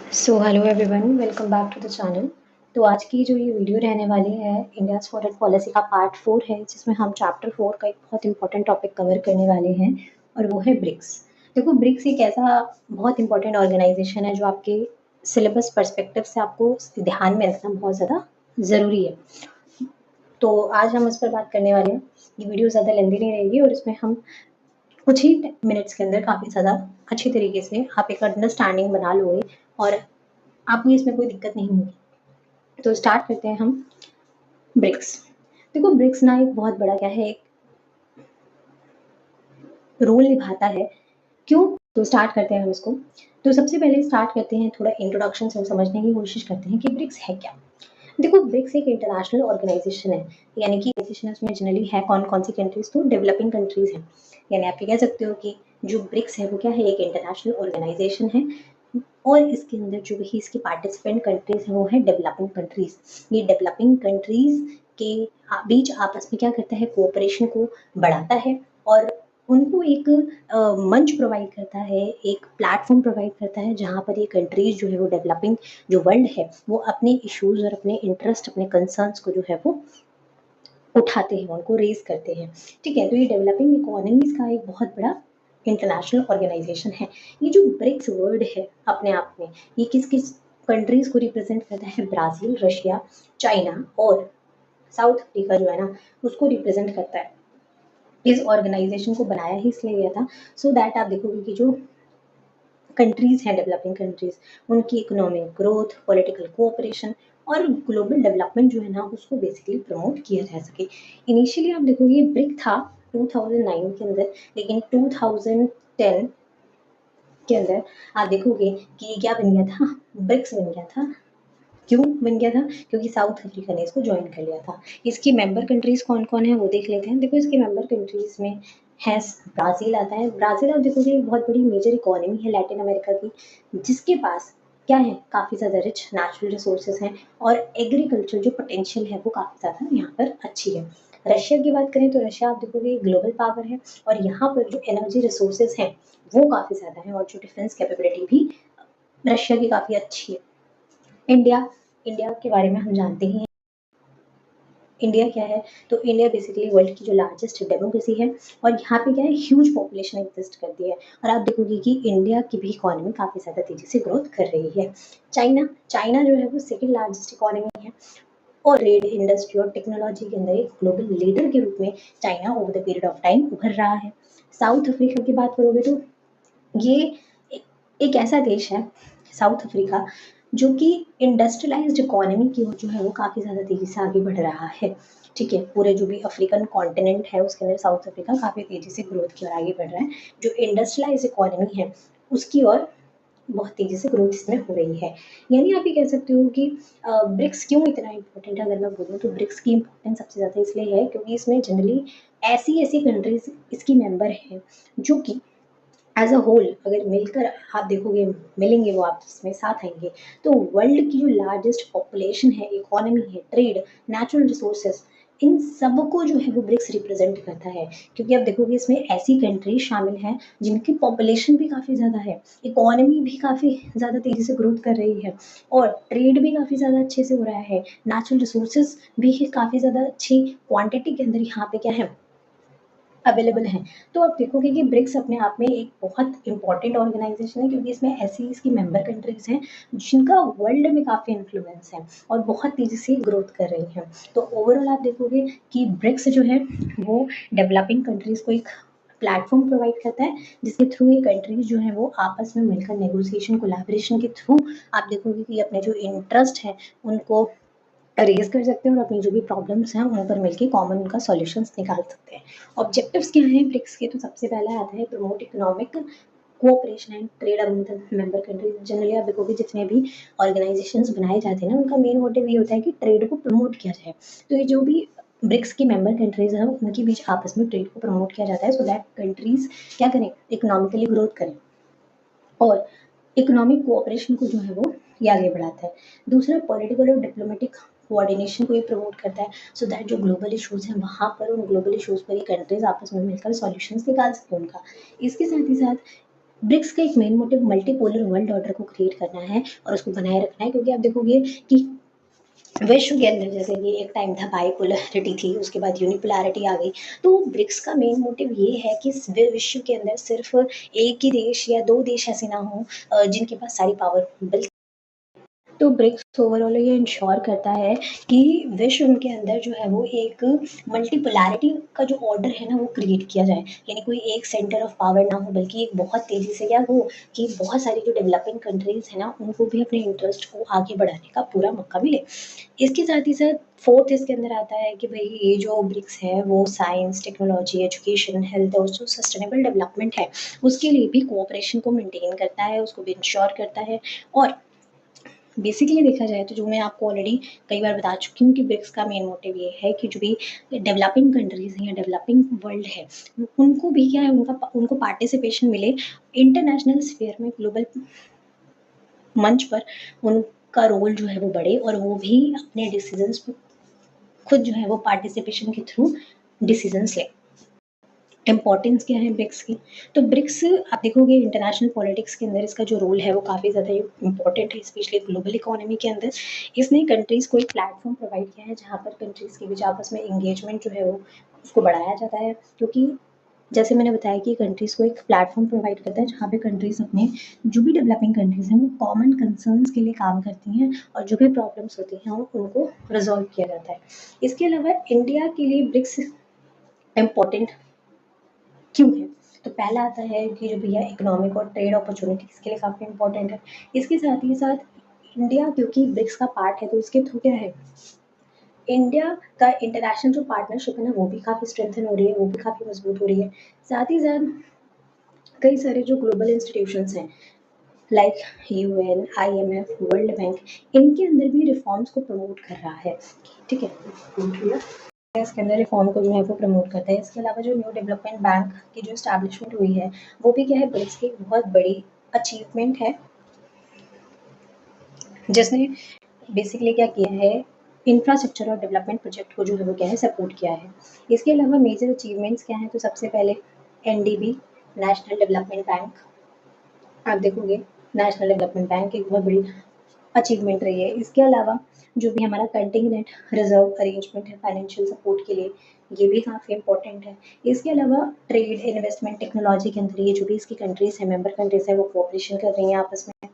Hello everyone, welcome back to the channel. तो आज की जो ये वीडियो रहने वाली है इंडियाज़ फॉरेन पॉलिसी का पार्ट 4 है, जिसमें हम चैप्टर 4 का एक बहुत इंपॉर्टेंट टॉपिक कवर करने वाले हैं और वो है ब्रिक्स। देखो, ब्रिक्स एक ऐसा बहुत इंपॉर्टेंट ऑर्गेनाइजेशन है जो आपके सिलेबस पर्सपेक्टिव से आपको ध्यान में रखना बहुत ज़्यादा ज़रूरी है। तो आज हम इस पर बात करने वाले हैं। ये वीडियो ज़्यादा लेंदी नहीं रहेगी और इसमें हम कुछ ही मिनट्स के अंदर काफ़ी ज़्यादा अच्छी तरीके से आप एक अंडरस्टैंडिंग बना लोगे और आपको इसमें कोई दिक्कत नहीं होगी। तो स्टार्ट करते हैं हम ब्रिक्स। देखो, ब्रिक्स ना एक बहुत बड़ा क्या है, एक रोल निभाता है। क्यों? तो स्टार्ट करते हैं हम इसको। तो सबसे पहले स्टार्ट करते हैं थोड़ा इंट्रोडक्शन से, समझने की कोशिश करते हैं कि ब्रिक्स है क्या। देखो, ब्रिक्स एक इंटरनेशनल ऑर्गेनाइजेशन है, यानी कि ऑर्गेनाइजेशन उसमें जनरली है कौन सी कंट्रीज, तो डेवलपिंग कंट्रीज हैं। यानी आप ये कह सकते हो कि जो ब्रिक्स है वो क्या है, एक इंटरनेशनल ऑर्गेनाइजेशन है और इसके अंदर जो भी इसकी पार्टिसिपेंट कंट्रीज हैं वो है डेवलपिंग कंट्रीज। ये डेवलपिंग कंट्रीज के बीच आपस में क्या करता है, कोऑपरेशन को बढ़ाता है और उनको एक मंच प्रोवाइड करता है, एक प्लेटफॉर्म प्रोवाइड करता है जहाँ पर ये कंट्रीज जो है वो डेवलपिंग जो वर्ल्ड है वो अपने इश्यूज और अपने इंटरेस्ट, अपने कंसर्न्स को जो है वो उठाते हैं, उनको रेज करते हैं। ठीक है, तो ये डेवलपिंग इकोनॉमीज का एक बहुत बड़ा इंटरनेशनल ऑर्गेनाइजेशन है। ये जो ब्रिक्स वर्ड है अपने आप में, ये किस किस कंट्रीज को रिप्रेजेंट करता है? ब्राज़ील, रशिया, चाइना और साउथ अफ्रीका जो है ना, उसको रिप्रेजेंट करता है। इस ऑर्गेनाइजेशन को बनाया ही इसलिए गया था सो दैट आप देखोगे कि जो कंट्रीज हैं, डेवलपिंग कंट्रीज, उनकी इकोनॉमिक ग्रोथ, पॉलिटिकल कोऑपरेशन और ग्लोबल डेवलपमेंट जो है ना, उसको बेसिकली प्रमोट किया जा सके। इनिशियली आप देखोगे ये ब्रिक था 2009 के अंदर, लेकिन 2010 के अंदर आप देखोगे कि ये क्या बन गया था, ब्रिक्स बन गया था। क्यों बन गया था? क्योंकि साउथ अफ्रीका ने इसको ज्वाइन कर लिया था। इसकी मेंबर कंट्रीज कौन कौन है वो देख लेते हैं। देखो, इसके मेंबर कंट्रीज में है, ब्राज़ील आता है। ब्राज़ील आप देखोगे एक बहुत बड़ी मेजर इकोनॉमी है लैटिन अमेरिका की, जिसके पास क्या है, काफ़ी ज़्यादा रिच नेचुरल रिसोर्सेज हैं और एग्रीकल्चर जो पोटेंशियल है वो काफ़ी ज़्यादा यहाँ पर अच्छी है। रशिया की बात करें तो रशिया आप देखोगे ग्लोबल पावर है और यहाँ पर जो एनर्जी रिसोर्सेज हैं वो काफ़ी ज़्यादा है और जो डिफेंस कैपेबिलिटी भी रशिया की काफ़ी अच्छी है। इंडिया इंडिया के बारे में हम जानते ही हैं। इंडिया क्या है? तो इंडिया बेसिकली वर्ल्ड की जो लार्जेस्ट डेमोक्रेसी है और यहाँ पे क्या है, ह्यूज पॉपुलेशन एग्जिस्ट करती है और आप देखोगे कि इंडिया की भी इकोनॉमी काफ़ी ज़्यादा तेज़ी से ग्रोथ कर रही है। चाइना चाइना जो है वो सेकेंड लार्जेस्ट इकोनॉमी है और ट्रेड, इंडस्ट्री और टेक्नोलॉजी के अंदर एक ग्लोबल लीडर के रूप में China over the period of time उभर रहा है। साउथ अफ्रीका की बात करोगे तो ये एक ऐसा देश है, साउथ अफ्रीका, जो कि इंडस्ट्रियलाइज्ड इकोनॉमी की ओर जो है वो काफ़ी ज़्यादा तेज़ी से आगे बढ़ रहा है। ठीक है, पूरे जो भी अफ्रीकन कॉन्टिनेंट है उसके अंदर साउथ अफ्रीका काफ़ी तेज़ी से ग्रोथ की ओर आगे बढ़ रहा है। जो इंडस्ट्रियलाइज्ड इकोनॉमी है उसकी ओर बहुत तेज़ी से ग्रोथ इसमें हो रही है। यानी आप ये कह सकते हो कि ब्रिक्स क्यों इतना इम्पोर्टेंट है। अगर मैं बोलूँ तो ब्रिक्स की इम्पोर्टेंस सबसे ज़्यादा इसलिए है क्योंकि इसमें जनरली ऐसी ऐसी कंट्रीज इसकी मेंबर हैं जो कि एज अ होल अगर मिलकर आप देखोगे, मिलेंगे वो आपस में, साथ आएंगे, तो वर्ल्ड की जो लार्जेस्ट पॉपुलेशन है, इकोनॉमी है, ट्रेड, नेचुरल रिसोर्सेज, इन सबको जो है वो ब्रिक्स रिप्रेजेंट करता है। क्योंकि आप देखोगे इसमें ऐसी कंट्रीज शामिल हैं जिनकी पॉपुलेशन भी काफ़ी ज़्यादा है, इकोनॉमी भी काफ़ी ज़्यादा तेज़ी से ग्रोथ कर रही है और ट्रेड भी काफ़ी ज़्यादा अच्छे से हो रहा है, नेचुरल रिसोर्सेज भी काफ़ी ज़्यादा अच्छी क्वांटिटी के अंदर यहाँ पे क्या है, अवेलेबल हैं। तो आप देखोगे कि ब्रिक्स अपने आप में एक बहुत इंपॉर्टेंट ऑर्गेनाइजेशन है क्योंकि इसमें ऐसी इसकी मेंबर कंट्रीज हैं जिनका वर्ल्ड में काफ़ी इन्फ्लुएंस है और बहुत तेज़ी से ग्रोथ कर रही हैं। तो ओवरऑल आप देखोगे कि ब्रिक्स जो है वो डेवलपिंग कंट्रीज को एक प्लेटफॉर्म प्रोवाइड करता है जिसके थ्रू ये कंट्रीज जो है वो आपस में मिलकर नेगोशिएशन, कोलैबोरेशन के थ्रू आप देखोगे कि अपने जो इंटरेस्ट है उनको रेज कर सकते हैं और अपनी जो भी प्रॉब्लम्स हैं उन पर मिलकर कॉमन उनका सॉल्यूशंस निकाल सकते हैं। ऑब्जेक्टिव्स क्या हैं ब्रिक्स के? तो सबसे पहला आता है promote economic cooperation and trade among the member countries. Generally आप देखोगे जितने भी ऑर्गेनाइजेशंस बनाए जाते हैं ना, उनका मेन मोटिव ये होता है कि ट्रेड को प्रमोट किया जाए। तो ये जो भी ब्रिक्स की मेंबर कंट्रीज हैं उनके बीच आपस में ट्रेड को प्रमोट किया जाता है सो दैट कंट्रीज क्या करें, इकोनॉमिकली ग्रोथ करें और इकोनॉमिक कोऑपरेशन को जो है वो ये आगे बढ़ाता है। दूसरा, पॉलिटिकल और डिप्लोमेटिक कोऑर्डिनेशन को ये प्रमोट करता है सो दैट जो ग्लोबल इश्यूज हैं वहाँ पर उन ग्लोबल इश्यूज पर ये कंट्रीज आपस में मिलकर सॉल्यूशंस निकाल सकें उनका। इसके साथ ही साथ ब्रिक्स का एक main motive multipolar world order को क्रिएट करना है और उसको बनाए रखना है, क्योंकि आप देखोगे कि विश्व के अंदर जैसे कि एक टाइम था बाइपोलरिटी थी, उसके बाद यूनिपोलैरिटी आ गई। तो ब्रिक्स का मेन मोटिव ये है कि विश्व के अंदर सिर्फ एक ही देश या दो देश ऐसे ना हो जिनके पास सारी पावर हो, बल्कि तो ब्रिक्स ओवरऑल ये इंश्योर करता है कि विश्व के अंदर जो है वो एक मल्टीपोलैरिटी का जो ऑर्डर है ना वो क्रिएट किया जाए, यानी कोई एक सेंटर ऑफ पावर ना हो, बल्कि एक बहुत तेजी से क्या हो कि बहुत सारी जो डेवलपिंग कंट्रीज है ना उनको भी अपने इंटरेस्ट को आगे बढ़ाने का पूरा मौका मिले। इसके साथ ही साथ फोर्थ इसके अंदर आता है कि भाई ये जो ब्रिक्स है वो साइंस, टेक्नोलॉजी, एजुकेशन, हेल्थ और जो सस्टेनेबल डेवलपमेंट है उसके लिए भी कोऑपरेशन को मेंटेन करता है, उसको भी इंश्योर करता है। और बेसिकली देखा जाए तो जो मैं आपको ऑलरेडी कई बार बता चुकी हूँ कि ब्रिक्स का मेन मोटिव ये है कि जो भी डेवलपिंग कंट्रीज हैं या डेवलपिंग वर्ल्ड है उनको भी क्या है उनको पार्टिसिपेशन मिले इंटरनेशनल स्फीयर में, ग्लोबल मंच पर उनका रोल जो है वो बढ़े और वो भी अपने डिसीजंस खुद जो है वो पार्टिसिपेशन के थ्रू डिसीजंस ले। इम्पोर्टेंस क्या है ब्रिक्स की? तो ब्रिक्स आप देखोगे इंटरनेशनल पॉलिटिक्स के अंदर इसका जो रोल है वो काफ़ी ज़्यादा इम्पोर्टेंट है, स्पेशली ग्लोबल इकोनॉमी के अंदर। इसने कंट्रीज़ को एक प्लेटफॉर्म प्रोवाइड किया है जहाँ पर कंट्रीज़ के बीच आपस में एंगेजमेंट जो है वो उसको बढ़ाया जाता है, क्योंकि जैसे मैंने बताया कि कंट्रीज़ को एक प्लेटफॉर्म प्रोवाइड करता है जहाँ पे कंट्रीज़ अपने जो भी डेवलपिंग कंट्रीज़ हैं वो कॉमन कंसर्न्स के लिए काम करती हैं और जो भी प्रॉब्लम्स होती हैं उनको रिजॉल्व किया जाता है। इसके अलावा इंडिया के लिए ब्रिक्स इम्पोर्टेंट क्यों है? तो पहला आता है कि जो भैया इकोनॉमिक और ट्रेड अपॉर्चुनिटीज़ के लिए काफ़ी इम्पोर्टेंट है। इसके साथ ही साथ इंडिया क्योंकि ब्रिक्स का पार्ट है तो इसके थ्रू क्या है, इंडिया का इंटरनेशनल जो पार्टनरशिप है ना वो भी काफ़ी स्ट्रेंथन हो रही है, वो भी काफ़ी मजबूत हो रही है। साथ ही साथ कई सारे जो ग्लोबल इंस्टीट्यूशंस हैं like UN, IMF, world bank, इनके अंदर भी रिफॉर्म्स को प्रमोट कर रहा है। ठीक है, इसके अंदर रिफॉर्म को जो है वो प्रमोट करता है। इसके अलावा जो न्यू डेवलपमेंट बैंक की जो इस्टेब्लिशमेंट हुई है वो भी क्या है ब्रिक्स की एक बहुत बड़ी अचीवमेंट है, जिसने बेसिकली क्या किया है इंफ्रास्ट्रक्चर और डेवलपमेंट प्रोजेक्ट को जो है वो क्या है सपोर्ट किया है। इसके अलावा मेजर अचीवमेंट्स क्या हैं? तो सबसे पहले एनडीबी, नेशनल डेवलपमेंट बैंक, आप देखोगे नेशनल डेवलपमेंट बैंक एक बहुत बड़ी अचीवमेंट रही है। इसके अलावा जो भी हमारा कंटिंजेंट रिजर्व अरेंजमेंट है फाइनेंशियल सपोर्ट के लिए, ये भी काफ़ी इंपॉर्टेंट है। इसके अलावा ट्रेड, इन्वेस्टमेंट, टेक्नोलॉजी के अंदर ये जो भी इसकी कंट्रीज है, मेंबर कंट्रीज है, वो कोऑपरेशन कर रही हैं आपस में।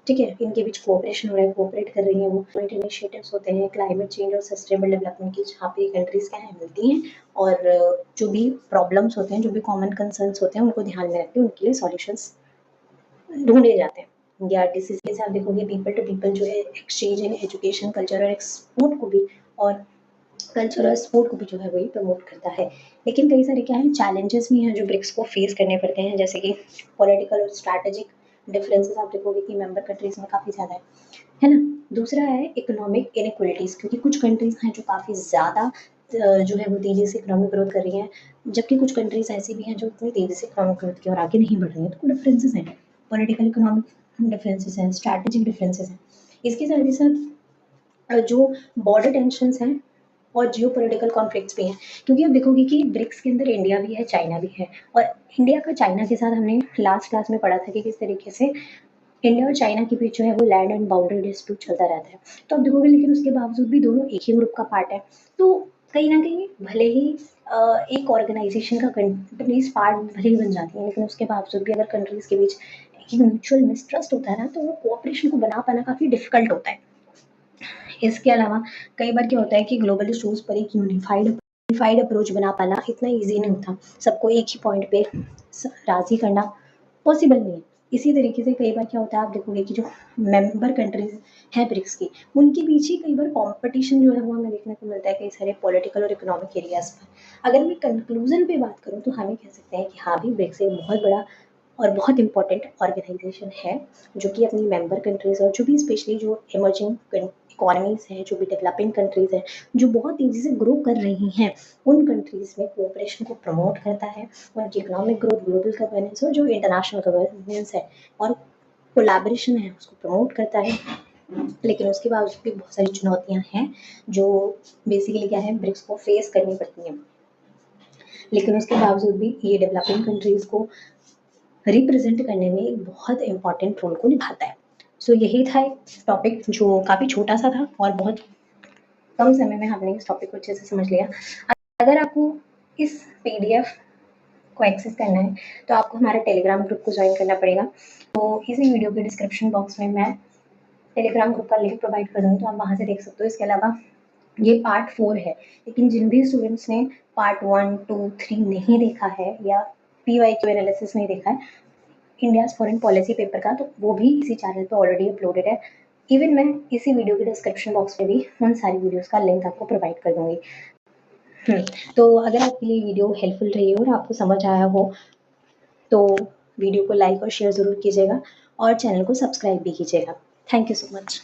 ठीक है, इनके बीच कोऑपरेशन हो रहा है, कोऑपरेट कर रही हैं वो। इनिशिएटिव्स होते हैं क्लाइमेट चेंज और सस्टेनेबल डेवलपमेंट की, जहाँ पे कंट्रीज क्या है मिलती हैं और जो भी प्रॉब्लम्स होते हैं, जो भी कॉमन कंसर्न्स होते हैं, उनको ध्यान में रख के उनके लिए सॉल्यूशंस ढूंढे जाते हैं। या डिसीज के साथ देखोगे पीपल टू पीपल जो है एक्सचेंज इन एजुकेशन, कल्चर और एक्सपोर्ट को भी, और कल्चर और स्पोर्ट को भी जो है वही प्रमोट करता है। लेकिन कई सारे क्या है चैलेंजेस भी हैं जो ब्रिक्स को फेस करने पड़ते हैं, जैसे कि पॉलिटिकल और स्ट्रैटेजिक डिफरेंसेस आप देखोगे कि मेंबर कंट्रीज में काफ़ी ज़्यादा है ना। दूसरा है इकोनॉमिक इनइक्वलिटीज़, क्योंकि कुछ कंट्रीज हैं जो काफ़ी ज़्यादा जो है वो तेज़ी से इकोनॉमिक ग्रोथ कर रही हैं, जबकि कुछ कंट्रीज ऐसी भी हैं जो इतनी तेज़ी से इकोनॉमिक ग्रोथ की और आगे नहीं बढ़ रही हैं। तो डिफरेंसेस हैं, पॉलिटिकल इकोनॉमिक डिफरेंसेस हैं, स्ट्रैटेजिक डिफरेंसेस हैं। इसके साथ ही साथ जो बॉर्डर टेंशन्स हैं और जियोपॉलिटिकल कॉन्फ्लिक्ट्स भी हैं, क्योंकि आप देखोगे कि ब्रिक्स के अंदर इंडिया भी है, चाइना भी है, और इंडिया का चाइना के साथ हमने लास्ट क्लास में पढ़ा था कि किस तरीके से इंडिया और चाइना के बीच जो है वो लैंड एंड बाउंड्री डिस्प्यूट चलता रहता है। तो आप देखोगे लेकिन उसके बावजूद भी दोनों एक ही ग्रुप का पार्ट है। तो कहीं ना कहीं भले ही एक ऑर्गेनाइजेशन का कंट्रीज पार्ट भले ही बन जाती है, लेकिन उसके बावजूद भी अगर कंट्रीज के बीच एक म्यूचुअल मिसट्रस्ट होता है ना, तो वो कोऑपरेशन को बना पाना काफ़ी डिफिकल्ट होता है। इसके अलावा कई बार क्या होता है कि ग्लोबल इशूज़ पर एक यूनिफाइड अप्रोच बना पाना इतना ईजी नहीं होता, सबको एक ही पॉइंट पे राज़ी करना पॉसिबल नहीं है। इसी तरीके से कई बार क्या होता है, आप देखोगे कि जो मेंबर कंट्रीज़ हैं ब्रिक्स की, उनके बीच ही कई बार कॉम्पिटिशन जो है वो हमें देखने को मिलता है कई सारे पॉलिटिकल और इकोनॉमिक एरियाज़ पर। अगर मैं कंक्लूज़न पे बात करूँ तो हम ये कह सकते हैं कि हाँ भी ब्रिक्स एक बहुत बड़ा और बहुत इम्पोर्टेंट ऑर्गेनाइजेशन है, जो कि अपनी मेंबर कंट्रीज़ और जो भी स्पेशली जो इमर्जिंग इकोनॉमीज़ हैं, जो भी डेवलपिंग कंट्रीज़ हैं, जो बहुत तेज़ी से ग्रो कर रही हैं, उन कंट्रीज़ में कोऑपरेशन को प्रमोट करता है, उनकी इकोनॉमिक ग्रोथ, ग्लोबल गवर्नेंस और जो इंटरनेशनल गवर्नेंस है और कोलैबोरेशन है उसको प्रमोट करता है। लेकिन उसके बावजूद भी बहुत सारी चुनौतियाँ हैं जो बेसिकली क्या है ब्रिक्स को फेस करनी पड़ती हैं। लेकिन उसके बावजूद भी ये डेवलपिंग कंट्रीज़ को रिप्रेजेंट करने में एक बहुत इम्पॉर्टेंट रोल को निभाता है। सो यही था एक टॉपिक जो काफ़ी छोटा सा था और बहुत कम समय में हमने इस टॉपिक को अच्छे से समझ लिया। अगर आपको इस पीडीएफ को एक्सेस करना है तो आपको हमारे टेलीग्राम ग्रुप को ज्वाइन करना पड़ेगा। तो इसी वीडियो के डिस्क्रिप्शन बॉक्स में मैं टेलीग्राम ग्रुप का लिंक प्रोवाइड कर दूँगी, तो आप वहाँ से देख सकते हो। इसके अलावा ये पार्ट 4 है, लेकिन जिन भी स्टूडेंट्स ने पार्ट 1, 2, 3 नहीं देखा है या पीवाईक्यू एनालिसिस नहीं देखा है इंडियाज़ फॉरेन पॉलिसी पेपर का, तो वो भी इसी चैनल पे ऑलरेडी अपलोडेड है। इवन मैं इसी वीडियो के डिस्क्रिप्शन बॉक्स में भी उन सारी वीडियोज़ का लिंक आपको प्रोवाइड कर दूँगी। तो अगर आपके लिए वीडियो हेल्पफुल रही हो और आपको समझ आया हो, तो वीडियो को लाइक और शेयर ज़रूर कीजिएगा और चैनल को सब्सक्राइब भी कीजिएगा। Thank you so much.